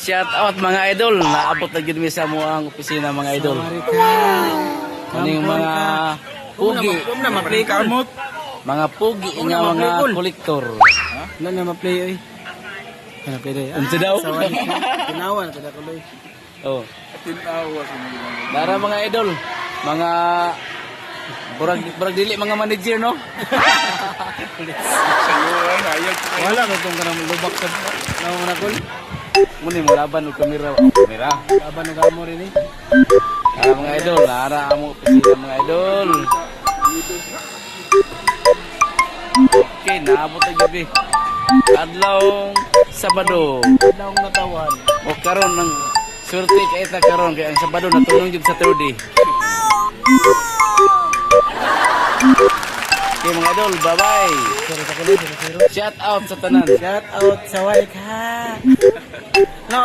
Shout out mga idol. Naabot na gid mi sa mo ang opisina mga idol. Kaning mga pugi. Na ma-play kamot. Mga pugi nga mga kolektor. Wala na ma-play oy. Ano pwede? Unsa daw? Tinawan kada kuloy. Oh. Tinawa sa Dara mga idol. Mga burag dili mga manager no. Wala ba tong kanang lubak sa naman na kol? Muni mo laban og kamera. Kamera. Laban ng amo rin eh. Mga idol, nara amo opisina mga idol. Okay, naabot na gabi. Adlaw Sabado. Adlawng natawan. O karon ng surti kay ta karon kay ang Sabado natulong jud sa Saturday. Okay mga idol, bye-bye. Sorry ka kuloy, zero. Shout out sa tanan. Shout out sa Waika. No.